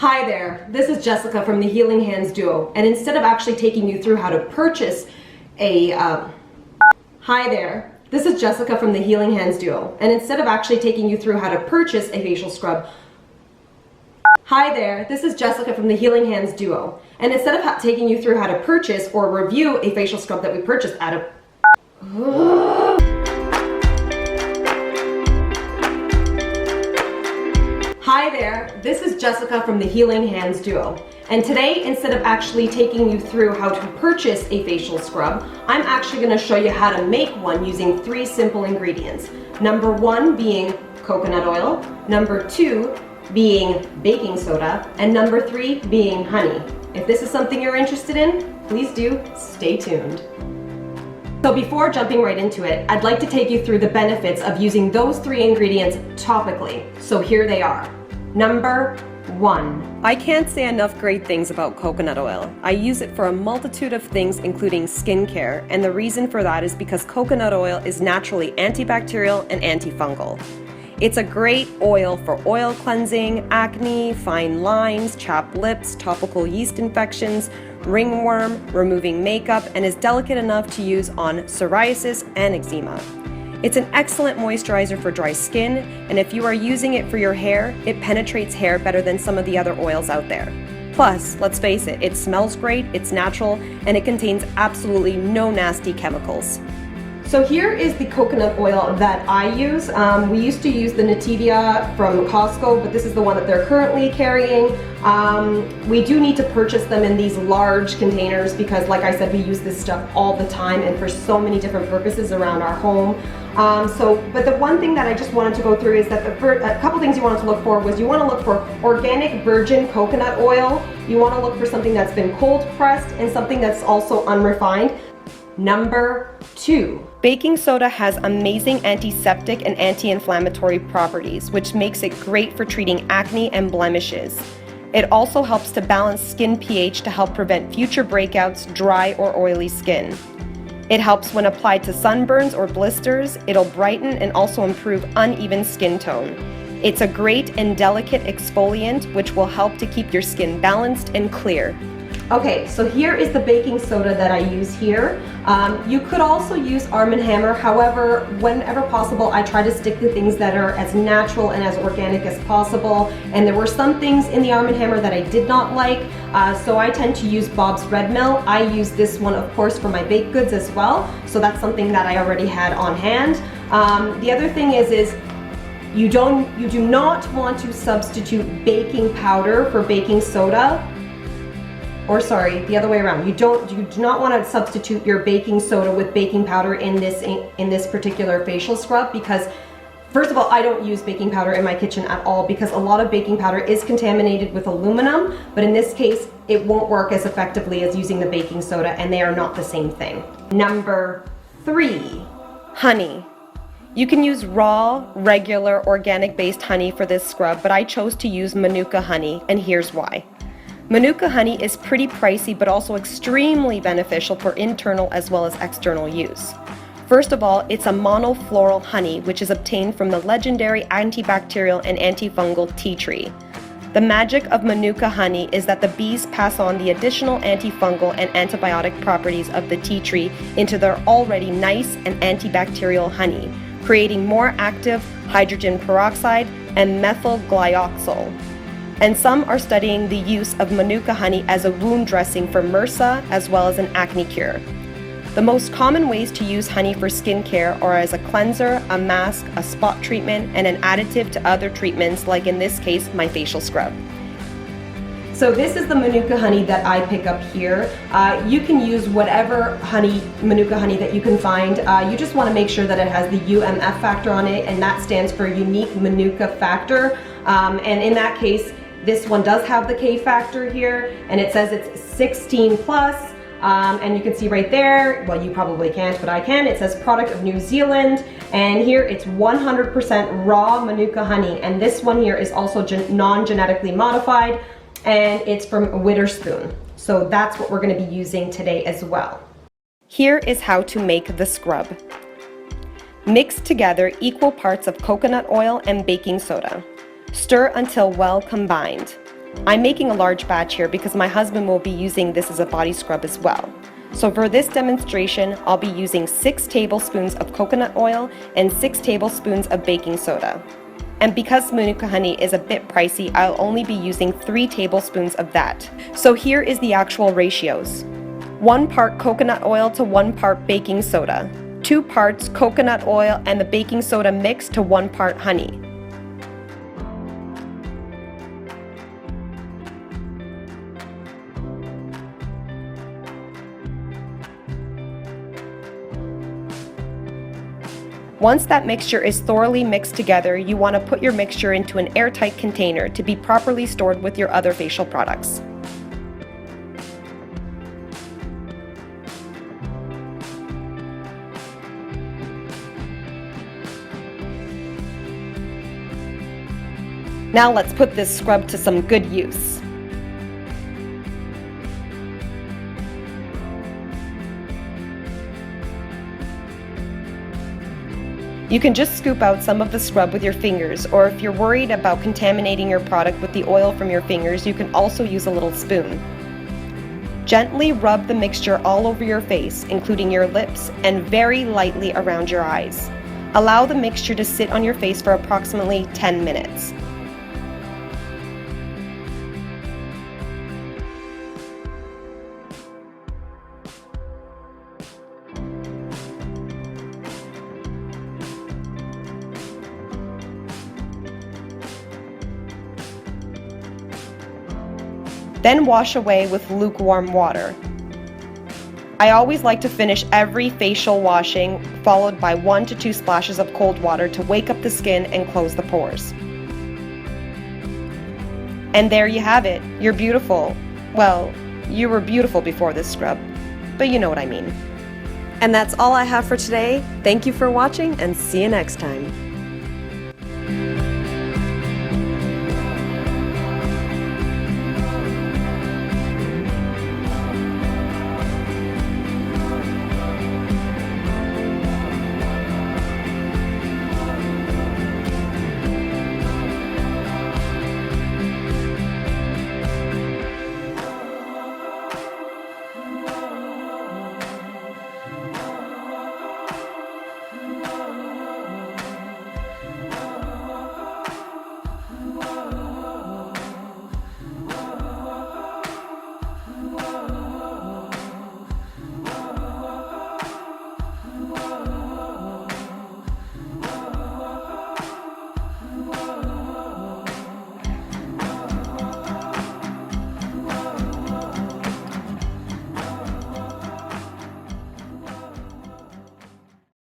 Hi there, this is Jessica from the Healing Hands Duo, and instead of actually taking you through how to purchase a facial scrub. Hi there, this is Jessica from the Healing Hands Duo, and instead of taking you through how to purchase or review a facial scrub that we purchased out of Hi there, this is Jessica from the Healing Hands Duo, and today instead of actually taking you through how to purchase a facial scrub, I'm actually going to show you how to make one using 3 simple ingredients. Number 1 being coconut oil, number 2 being baking soda, and number 3 being honey. If this is something you're interested in, please do stay tuned. So before jumping right into it, I'd like to take you through the benefits of using those 3 ingredients topically. So here they are. Number 1. I can't say enough great things about coconut oil. I use it for a multitude of things, including skincare, and the reason for that is because coconut oil is naturally antibacterial and antifungal. It's a great oil for oil cleansing, acne, fine lines, chapped lips, topical yeast infections, ringworm, removing makeup, and is delicate enough to use on psoriasis and eczema. It's an excellent moisturizer for dry skin, and if you are using it for your hair, it penetrates hair better than some of the other oils out there. Plus, let's face it, it smells great, it's natural, and it contains absolutely no nasty chemicals. So here is the coconut oil that I use. We used to use the Nativia from Costco, but this is the one that they're currently carrying. We do need to purchase them in these large containers because, like I said, we use this stuff all the time and for so many different purposes around our home. But the one thing that I just wanted to go through is that a couple things you wanted to look for was you want to look for organic virgin coconut oil. You want to look for something that's been cold pressed and something that's also unrefined. Number 2. Baking soda has amazing antiseptic and anti-inflammatory properties, which makes it great for treating acne and blemishes. It also helps to balance skin pH to help prevent future breakouts, dry or oily skin. It helps when applied to sunburns or blisters. It'll brighten and also improve uneven skin tone. It's a great and delicate exfoliant, which will help to keep your skin balanced and clear. Okay, so here is the baking soda that I use here. You could also use Arm & Hammer. However, whenever possible, I try to stick to things that are as natural and as organic as possible. And there were some things in the Arm & Hammer that I did not like, so I tend to use Bob's Red Mill. I use this one, of course, for my baked goods as well. So that's something that I already had on hand. The other thing is you do not want to substitute baking powder for baking soda. Or sorry, the other way around. You do not want to substitute your baking soda with baking powder in this particular facial scrub because, first of all, I don't use baking powder in my kitchen at all because a lot of baking powder is contaminated with aluminum, but in this case, it won't work as effectively as using the baking soda, and they are not the same thing. Number 3, honey. You can use raw, regular, organic-based honey for this scrub, but I chose to use Manuka honey, and here's why. Manuka honey is pretty pricey but also extremely beneficial for internal as well as external use. First of all, it's a monofloral honey which is obtained from the legendary antibacterial and antifungal tea tree. The magic of Manuka honey is that the bees pass on the additional antifungal and antibiotic properties of the tea tree into their already nice and antibacterial honey, creating more active hydrogen peroxide and methyl glyoxal. And some are studying the use of Manuka honey as a wound dressing for MRSA as well as an acne cure. The most common ways to use honey for skincare are as a cleanser, a mask, a spot treatment, and an additive to other treatments, like in this case, my facial scrub. So this is the Manuka honey that I pick up here. You can use whatever Manuka honey that you can find. You just want to make sure that it has the UMF factor on it, and that stands for unique Manuka factor. And in that case, this one does have the K factor here, and it says it's 16 plus, and you can see right there, well, you probably can't, but I can, it says product of New Zealand, and here it's 100% raw Manuka honey, and this one here is also non-genetically modified, and it's from Witherspoon. So that's what we're going to be using today as well. Here is how to make the scrub. Mix together equal parts of coconut oil and baking soda. Stir until well combined. I'm making a large batch here because my husband will be using this as a body scrub as well. So for this demonstration, I'll be using 6 tablespoons of coconut oil and 6 tablespoons of baking soda. And because Manuka honey is a bit pricey, I'll only be using 3 tablespoons of that. So here is the actual ratios. 1 part coconut oil to 1 part baking soda. 2 parts coconut oil and the baking soda mixed to 1 part honey. Once that mixture is thoroughly mixed together, you want to put your mixture into an airtight container to be properly stored with your other facial products. Now let's put this scrub to some good use. You can just scoop out some of the scrub with your fingers, or if you're worried about contaminating your product with the oil from your fingers, you can also use a little spoon. Gently rub the mixture all over your face, including your lips, and very lightly around your eyes. Allow the mixture to sit on your face for approximately 10 minutes. Then wash away with lukewarm water. I always like to finish every facial washing followed by 1 to 2 splashes of cold water to wake up the skin and close the pores. And there you have it. You're beautiful. Well, you were beautiful before this scrub, but you know what I mean. And that's all I have for today. Thank you for watching and see you next time.